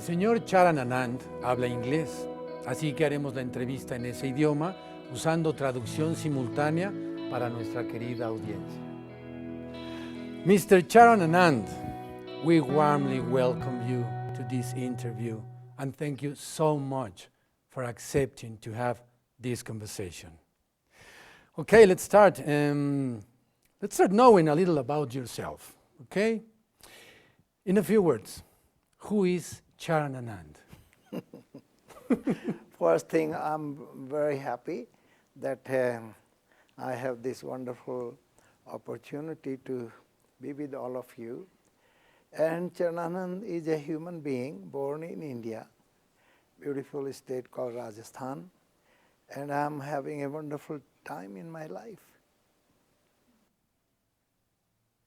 señor Charan Anand habla inglés, así que haremos la entrevista en ese idioma usando traducción simultánea para nuestra querida audiencia. Mr. Charan Anand, we warmly welcome you to this interview and thank you so much for accepting to have this conversation. Okay, let's start. Let's start knowing a little about yourself, okay? In a few words, who is Charan Anand? First thing, I'm very happy that I have this wonderful opportunity to be with all of you. And Charan Anand is a human being born in India, beautiful state called Rajasthan, and I'm having a wonderful time in my life.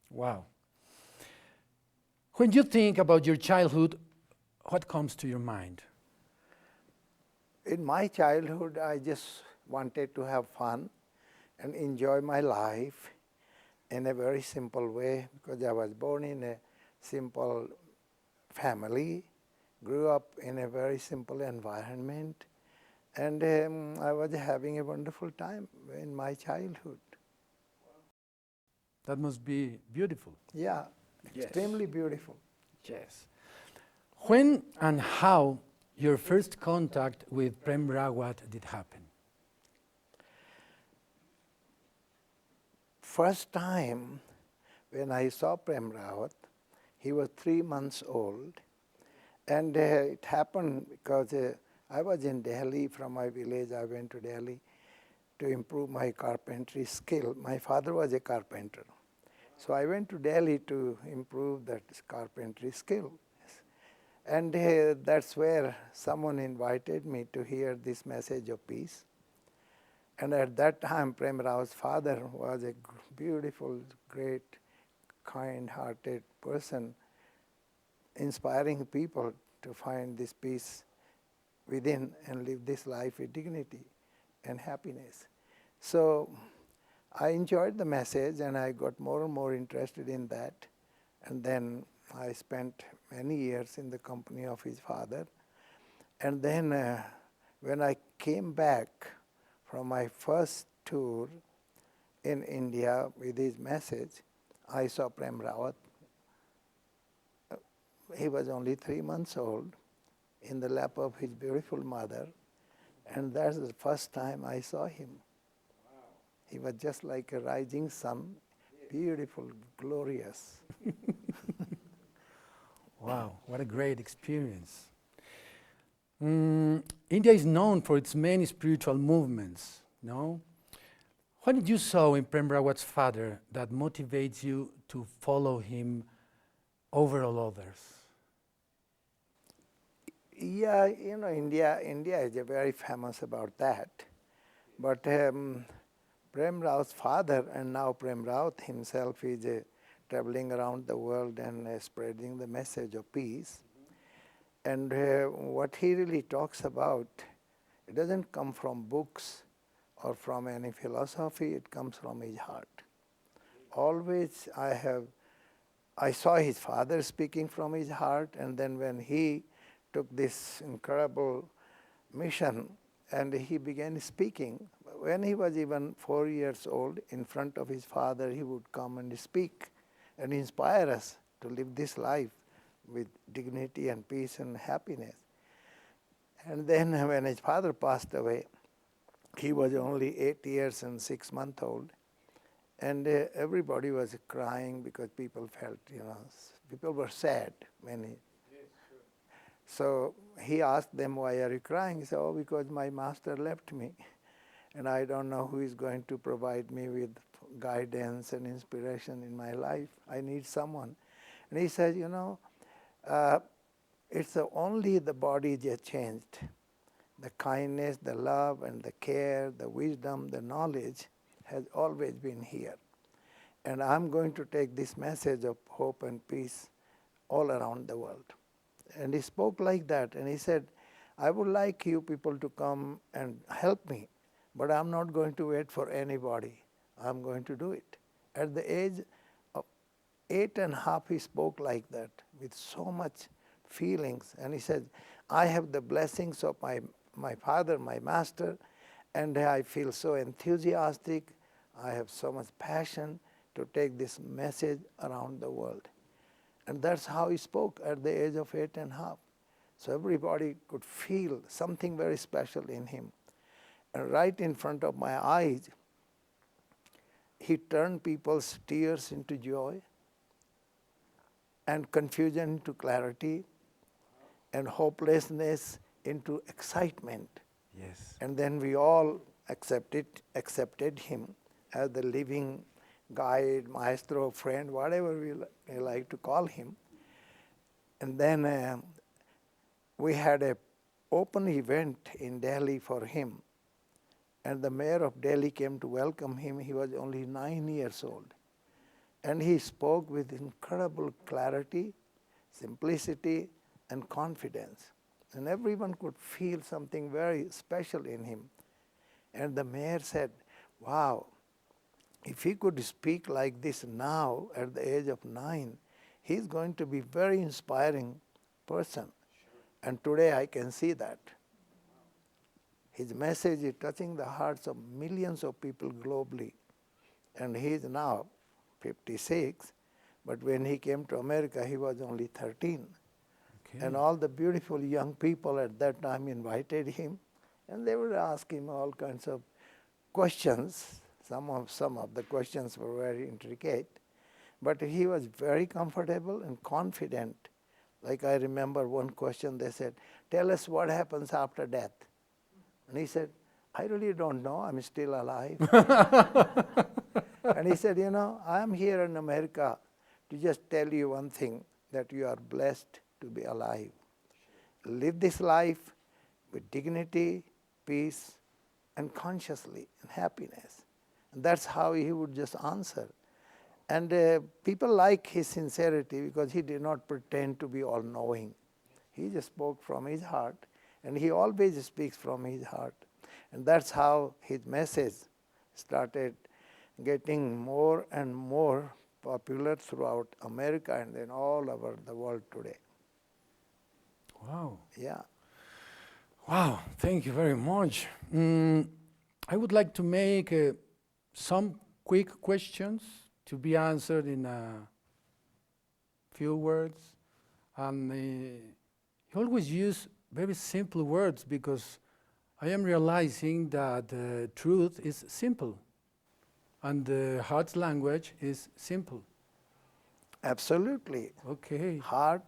Wow. When you think about your childhood, what comes to your mind? In my childhood, I just wanted to have fun and enjoy my life in a very simple way because I was born in a simple family, grew up in a very simple environment, and I was having a wonderful time in my childhood. That must be beautiful. Yeah, Yes. extremely beautiful. Yes. When and how your first contact with Prem Rawat did happen? First time when I saw Prem Rawat, he was 3 months old, and it happened because I was in Delhi from my village. I went to Delhi to improve my carpentry skill. My father was a carpenter. So I went to Delhi to improve that carpentry skill. And that's where someone invited me to hear this message of peace. And at that time, Prem Rawat's father was a beautiful, great, kind-hearted person, inspiring people to find this peace within and live this life with dignity and happiness. So I enjoyed the message and I got more and more interested in that. And then I spent many years in the company of his father. And then when I came back from my first tour in India with his message, I saw Prem Rawat. He was only 3 months old in the lap of his beautiful mother. And that's the first time I saw him. He was just like a rising sun, beautiful, glorious. Wow, what a great experience. India is known for its many spiritual movements, no? What did you saw in Prem Rawat's father that motivates you to follow him over all others? Yeah, you know, India is very famous about that. But Prem Rawat's father, and now Prem Rawat himself, is traveling around the world and spreading the message of peace. And what he really talks about, it doesn't come from books or from any philosophy, it comes from his heart. Always I saw his father speaking from his heart, and then when he took this incredible mission and he began speaking, when he was even 4 years old, in front of his father, he would come and speak and inspire us to live this life with dignity and peace and happiness. And then when his father passed away, he was only 8 years and 6 months old. And everybody was crying because people felt, people were sad. Many. Yes, sure. So he asked them, why are you crying? He said, oh, because my master left me. And I don't know who is going to provide me with guidance and inspiration in my life. I need someone. And he said, it's only the body that changed. The kindness, the love, and the care, the wisdom, the knowledge has always been here. And I'm going to take this message of hope and peace all around the world. And he spoke like that, and he said, I would like you people to come and help me, but I'm not going to wait for anybody. I'm going to do it. At the age of 8 and a half, he spoke like that with so much feelings. And he said, I have the blessings of my father, my master, and I feel so enthusiastic. I have so much passion to take this message around the world. And that's how he spoke at the age of 8.5. So everybody could feel something very special in him. And right in front of my eyes, he turned people's tears into joy, and confusion into clarity, and hopelessness into excitement. Yes. And then we all accepted him as the living guide, maestro, friend, whatever we like to call him. And then we had an open event in Delhi for him. And the mayor of Delhi came to welcome him. He was only 9 years old. And he spoke with incredible clarity, simplicity, and confidence. And everyone could feel something very special in him. And the mayor said, wow, if he could speak like this now at the age of 9, he's going to be a very inspiring person. And today I can see that. His message is touching the hearts of millions of people globally. And he is now 56, but when he came to America, he was only 13. Okay. And all the beautiful young people at that time invited him, and they would ask him all kinds of questions. Some of the questions were very intricate, but he was very comfortable and confident. Like I remember one question, they said, tell us what happens after death. And he said, I really don't know, I'm still alive. And he said, you know, I'm here in America to just tell you one thing, that you are blessed to be alive. Live this life with dignity, peace, and consciously, and happiness. And that's how he would just answer. And people like his sincerity because he did not pretend to be all-knowing. He just spoke from his heart, and he always speaks from his heart. And that's how his message started getting more and more popular throughout America and then all over the world today. Wow. Yeah. Wow, thank you very much. I would like to make some quick questions to be answered in a few words. And you always use very simple words because I am realizing that truth is simple and the heart's language is simple. Absolutely. Okay.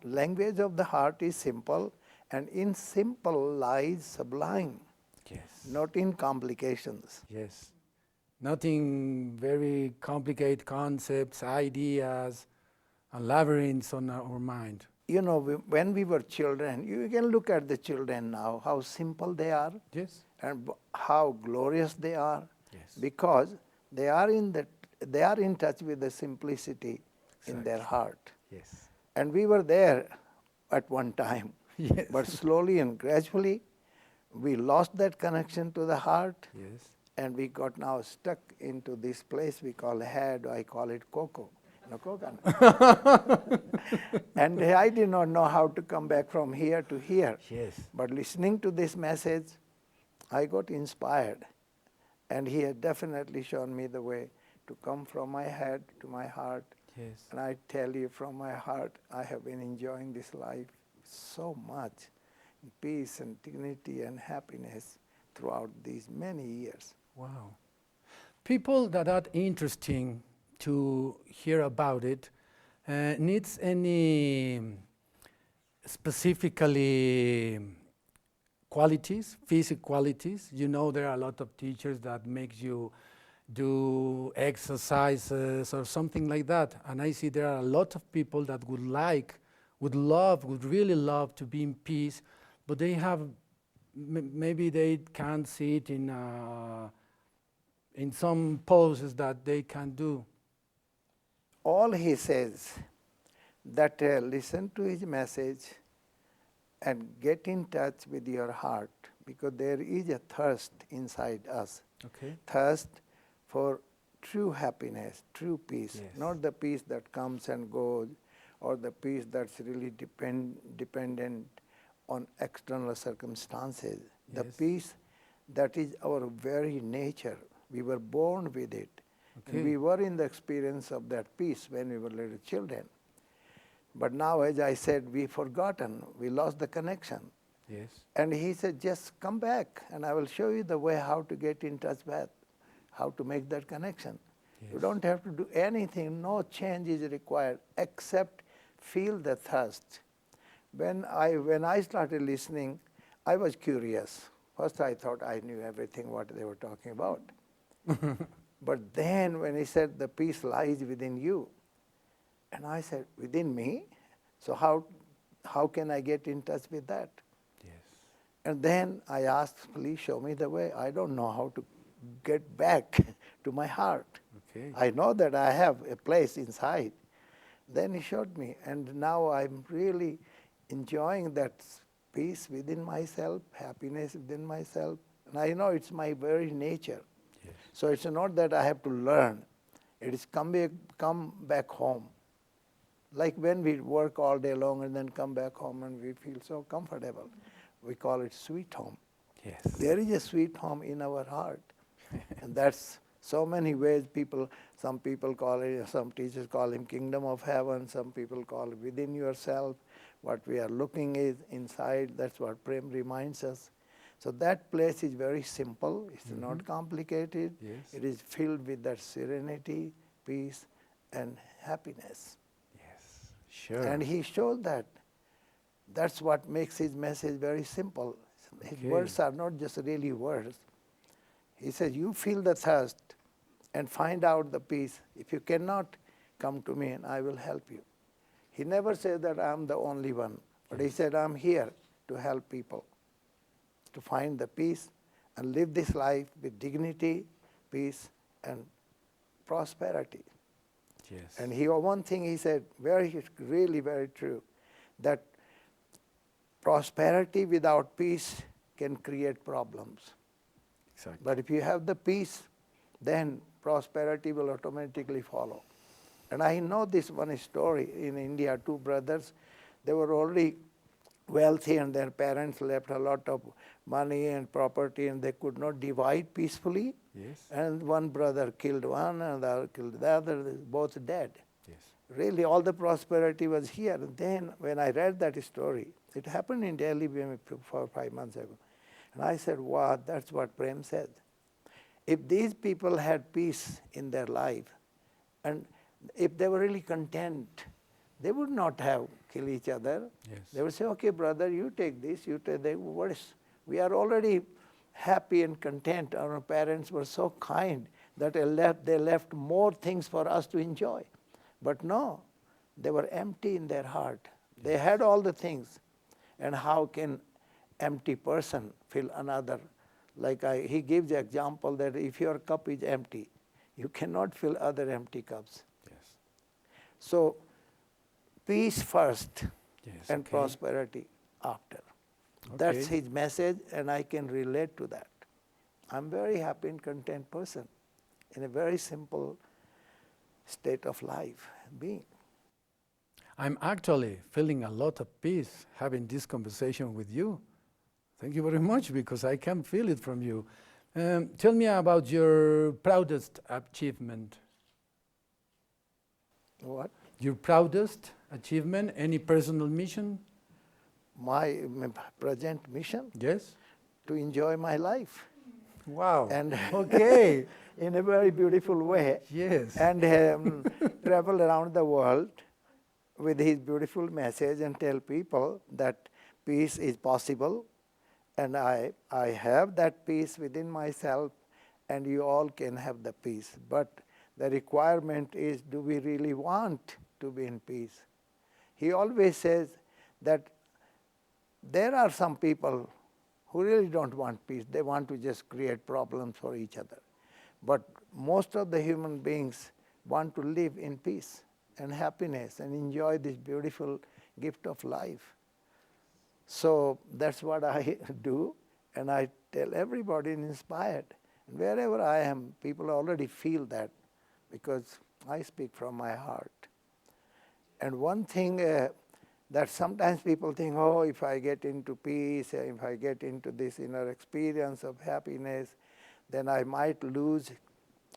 Language of the heart is simple, and in simple lies sublime. Yes. Not in complications. Yes. Nothing very complicated concepts, ideas, and labyrinths on our mind. You know, when we were children, you can look at the children now, how simple they are. Yes. And how glorious they are. Yes. Because they are in touch with the simplicity in their heart. Yes. And we were there at one time. Yes. But slowly and gradually, we lost that connection to the heart. Yes. And we got now stuck into this place we call head. I call it cocoa. Coconut. And I did not know how to come back from here to here. Yes. But listening to this message, I got inspired. And he had definitely shown me the way to come from my head to my heart. Yes. And I tell you from my heart, I have been enjoying this life so much, in peace and dignity and happiness throughout these many years. Wow. People that are interesting to hear about it needs any specifically qualities, physical qualities. You know, there are a lot of teachers that makes you do exercises or something like that. And I see there are a lot of people that would really love to be in peace, but they have, maybe they can't see it in some poses that they can do. All he says, that listen to his message and get in touch with your heart, because there is a thirst inside us. Okay. Thirst for true happiness, true peace, Yes. not the peace that comes and goes, or the peace that's really dependent on external circumstances. The Yes. peace that is our very nature. We were born with it. Okay. And we were in the experience of that peace when we were little children. But now, as I said, we've forgotten. We lost the connection. Yes. And he said, just come back and I will show you the way how to get in touch with, how to make that connection. Yes. You don't have to do anything. No change is required except feel the thirst. When I started listening, I was curious. First I thought I knew everything what they were talking about. But then when he said the peace lies within you, and I said, within me? So how can I get in touch with that? Yes. And then I asked, please show me the way. I don't know how to get back to my heart. Okay. I know that I have a place inside. Then he showed me, and now I'm really enjoying that peace within myself, happiness within myself. And I know it's my very nature. Yes. So it's not that I have to learn. It is come back home. Like when we work all day long and then come back home and we feel so comfortable. We call it sweet home. Yes. There is a sweet home in our heart. And that's so many ways some people call it, some teachers call him kingdom of heaven, some people call it within yourself. What we are looking is inside, that's what Prem reminds us. So that place is very simple, it's not complicated. Yes. It is filled with that serenity, peace, and happiness. Yes. Sure. And he showed that. That's what makes his message very simple. His Okay. words are not just really words. He says, you feel the thirst and find out the peace. If you cannot, come to me and I will help you. He never said that I'm the only one, but he said, I'm here to help people, to find the peace and live this life with dignity, peace, and prosperity. Yes. And one thing he said, really very true, that prosperity without peace can create problems. Exactly. But if you have the peace, then prosperity will automatically follow. And I know this one story in India, two brothers, they were already wealthy and their parents left a lot of money and property and they could not divide peacefully. Yes. And one brother killed one and the other killed the other, both dead. Yes. Really all the prosperity was here. And then when I read that story, it happened in Delhi maybe 4 or 5 months ago. And I said, wow, that's what Prem said. If these people had peace in their life, and if they were really content, they would not have killed each other. Yes. They would say, okay, brother, you take this, you take that. We are already happy and content. Our parents were so kind that they left more things for us to enjoy. But no, they were empty in their heart. They had all the things. And how can empty person fill another? He gives the example that if your cup is empty, you cannot fill other empty cups. Yes. So, peace first Yes. and Okay. prosperity after. Okay. That's his message, and I can relate to that. I'm very happy and content person in a very simple state of life, being. I'm actually feeling a lot of peace having this conversation with you. Thank you very much because I can feel it from you. Tell me about your proudest achievement. What? Your proudest achievement, any personal mission? My present mission? Yes? To enjoy my life. Wow. And okay. in a very beautiful way. Yes. And travel around the world with his beautiful message and tell people that peace is possible. And I have that peace within myself, and you all can have the peace. But the requirement is, do we really want to be in peace? He always says that there are some people who really don't want peace. They want to just create problems for each other. But most of the human beings want to live in peace and happiness and enjoy this beautiful gift of life. So that's what I do, and I tell everybody inspired. And wherever I am, people already feel that because I speak from my heart. And one thing that sometimes people think, oh, if I get into peace, if I get into this inner experience of happiness, then I might lose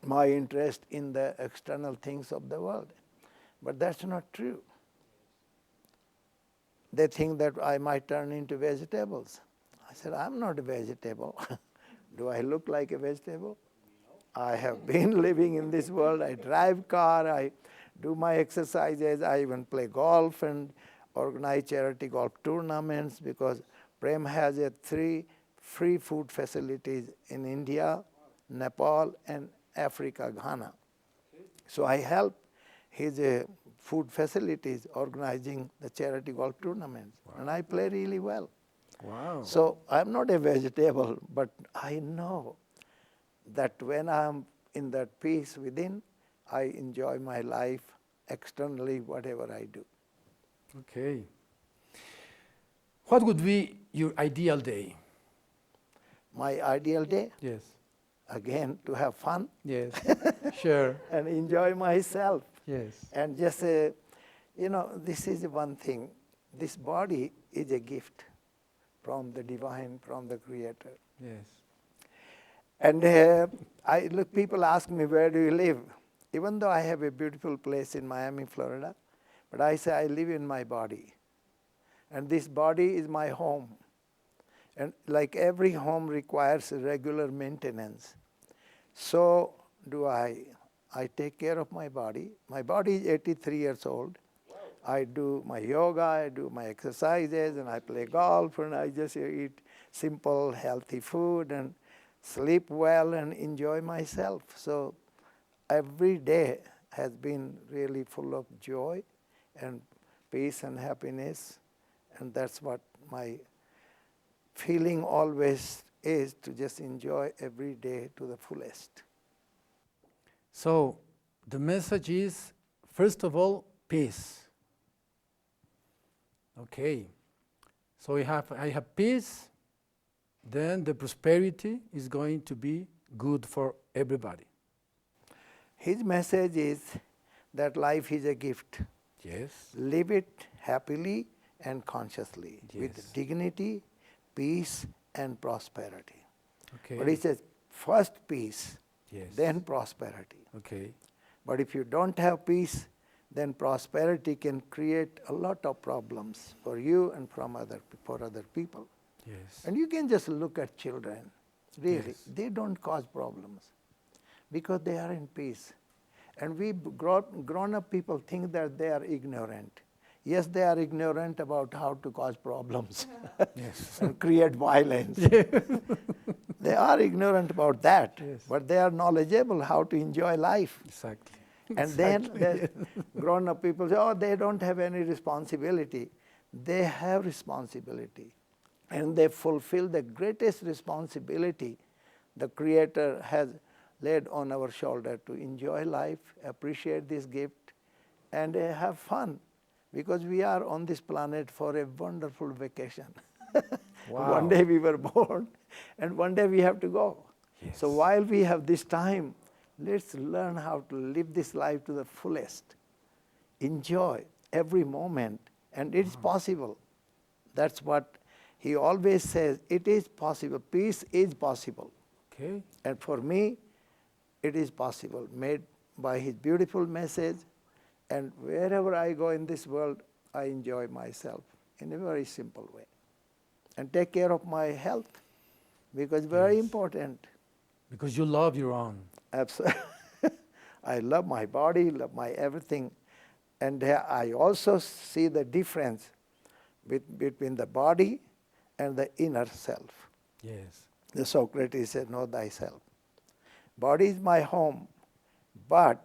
my interest in the external things of the world. But that's not true. They think that I might turn into vegetables. I said, I'm not a vegetable. Do I look like a vegetable? I have been living in this world. I drive car, I do my exercises, I even play golf and organize charity golf tournaments, because Prem has 3 free food facilities in India, Nepal, and Africa, Ghana. So I help his food facilities organizing the charity golf tournaments. Wow. And I play really well. Wow. So I'm not a vegetable, but I know that when I'm in that peace within, I enjoy my life externally, whatever I do. Okay. What would be your ideal day? My ideal day? Yes. Again, to have fun. Yes, sure. And enjoy myself. Yes. And just, this is one thing. This body is a gift from the divine, from the Creator. Yes. And people ask me, where do you live? Even though I have a beautiful place in Miami, Florida, but I say I live in my body. And this body is my home. And like every home requires regular maintenance, so do I. I take care of my body. My body is 83 years old. I do my yoga, I do my exercises, and I play golf, and I just eat simple, healthy food, and sleep well, and enjoy myself. So every day has been really full of joy and peace and happiness, and that's what my feeling always is, to just enjoy every day to the fullest. So the message is, first of all, peace. Okay. So I have peace, then the prosperity is going to be good for everybody. His message is that life is a gift. Yes. Live it happily and consciously, Yes. with dignity, peace, and prosperity. Okay. But he says, first peace, Yes. then prosperity. Okay. But if you don't have peace, then prosperity can create a lot of problems for you and for other people. Yes. And you can just look at children. Really, Yes. they don't cause problems because they are in peace. And we grown-up people think that they are ignorant. Yes, they are ignorant about how to cause problems Yes. and create violence. They are ignorant about that, Yes. but they are knowledgeable how to enjoy life. Exactly. And then the grown-up people say, oh, they don't have any responsibility. They have responsibility. And they fulfill the greatest responsibility the Creator has laid on our shoulder, to enjoy life, appreciate this gift, and have fun. Because we are on this planet for a wonderful vacation. Wow. One day we were born, and one day we have to go. Yes. So while we have this time, let's learn how to live this life to the fullest. Enjoy every moment, and it's possible. That's what he always says, it is possible. Peace is possible. Okay. And for me, it is possible, made by his beautiful message. And wherever I go in this world, I enjoy myself in a very simple way. And take care of my health, because it's very important. Because you love your own. Absolutely. I love my body, love my everything. And I also see the difference between the body and the inner self. Yes. The Socrates said, know thyself. Body is my home, but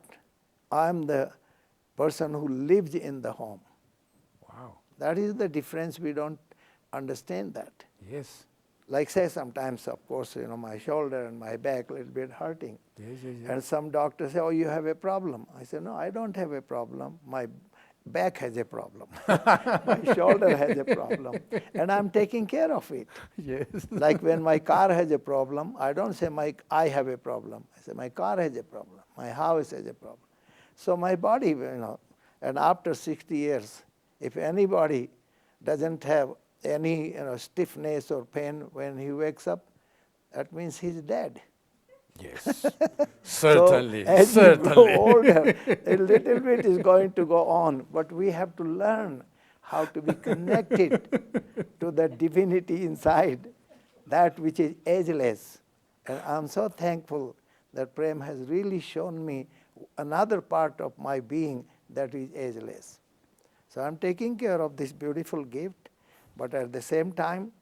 I'm the person who lives in the home. Wow. That is the difference. We don't understand that. Yes. Like say sometimes, of course, my shoulder and my back a little bit hurting. Yes, yes, yes. And some doctors say, oh, you have a problem. I say, no, I don't have a problem. My back has a problem. My shoulder has a problem. And I'm taking care of it. Yes. Like when my car has a problem, I don't say I have a problem. I say my car has a problem. My house has a problem. So my body, And after 60 years, if anybody doesn't have any stiffness or pain when he wakes up, that means he's dead. Yes, certainly, So as certainly. you grow older, a little bit is going to go on, but we have to learn how to be connected to the divinity inside, that which is ageless. And I'm so thankful that Prem has really shown me another part of my being that is ageless. So I'm taking care of this beautiful gift, but at the same time,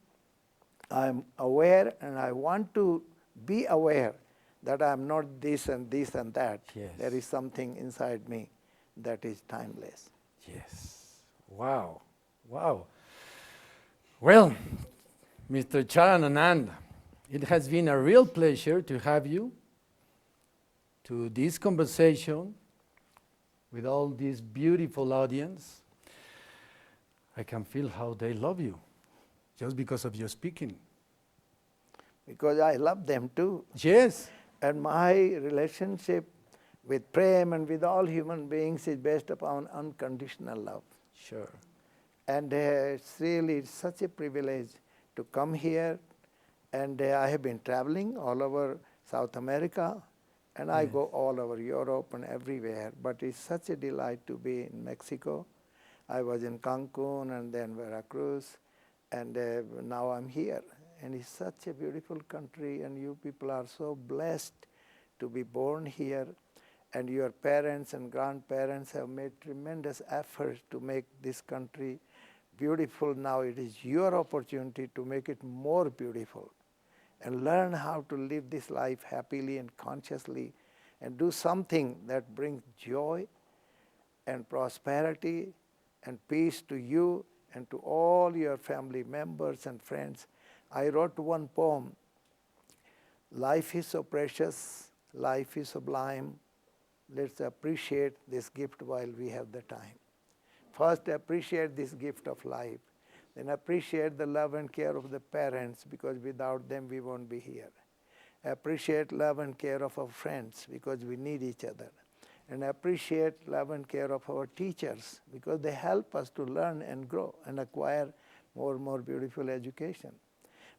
I'm aware and I want to be aware that I'm not this and this and that. Yes. There is something inside me that is timeless. Yes. Wow. Wow. Well, Mr. Charan Anand, it has been a real pleasure to have you to this conversation with all this beautiful audience. I can feel how they love you just because of your speaking. Because I love them too. Yes. And my relationship with Prem and with all human beings is based upon unconditional love. Sure. And it's really such a privilege to come here. And I have been traveling all over South America, and I go all over Europe and everywhere. But it's such a delight to be in Mexico. I was in Cancun and then Veracruz, and now I'm here. And it's such a beautiful country, and you people are so blessed to be born here. And your parents and grandparents have made tremendous efforts to make this country beautiful. Now it is your opportunity to make it more beautiful and learn how to live this life happily and consciously and do something that brings joy and prosperity and peace to you and to all your family members and friends. I wrote one poem, life is so precious, life is sublime, let's appreciate this gift while we have the time. First, appreciate this gift of life. Then appreciate the love and care of the parents, because without them we won't be here. Appreciate love and care of our friends, because we need each other. And appreciate love and care of our teachers, because they help us to learn and grow and acquire more and more beautiful education.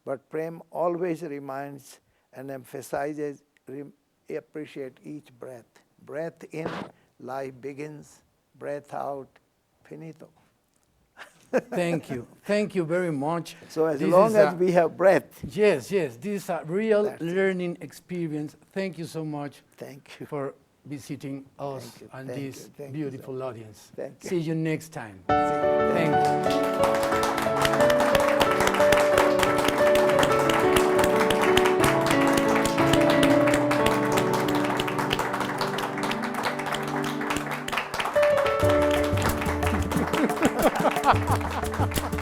But Prem always reminds and emphasizes, appreciate each breath. Breath in, life begins. Breath out, finito. Thank you. Thank you very much. So as This long is as we have breath. Yes, yes. This is a real That's it. learning experience. Thank you so much Thank you. for visiting us Thank you, and thank this you, thank you so beautiful audience. Thank you. See you next time. See you. Thank you.